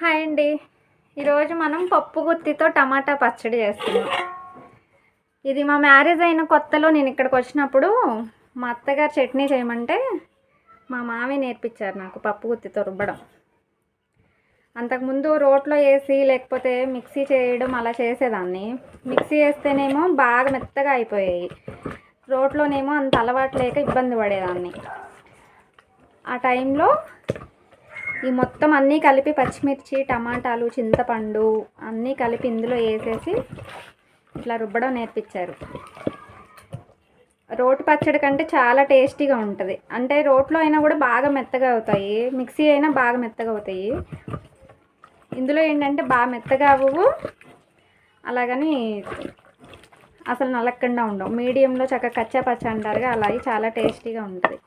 Hi అండి. ఈరోజు మనం పప్పు గుత్తితో టమాటా పచ్చడి చేస్తున్నాం. ఇది మా మ్యారేజ్ అయిన కొత్తలో నేను ఇక్కడికి వచ్చినప్పుడు మా అత్తగారు చట్నీ చేయమంటే మా మామయ్య నేర్పించారు నాకు పప్పు గుత్తితో రుబ్బడం. అంతకుముందు రోట్లో వేసి లేకపోతే మిక్సీ చేయడం అలా చేసేదాన్ని. మిక్సీ వేస్తేనేమో బాగా మెత్తగా అయిపోయాయి, రోట్లోనేమో అంత అలవాటు లేక ఇబ్బంది పడేదాన్ని. ఆ టైంలో ఈ మొత్తం అన్నీ కలిపి పచ్చిమిర్చి, టమాటాలు, చింతపండు అన్నీ కలిపి ఇందులో వేసేసి ఇట్లా రుబ్బడం నేర్పించారు. రోటి పచ్చడి కంటే చాలా టేస్టీగా ఉంటుంది. అంటే రోట్లో అయినా కూడా బాగా మెత్తగా అవుతాయి, మిక్సీ అయినా బాగా మెత్తగా అవుతాయి. ఇందులో ఏంటంటే బాగా మెత్తగా అవ్వవు, అలాగని అసలు నలగకుండా ఉండవు. మీడియంలో చక్కగా కచ్చా పచ్చ అంటారుగా, అలాగే చాలా టేస్టీగా ఉంటుంది.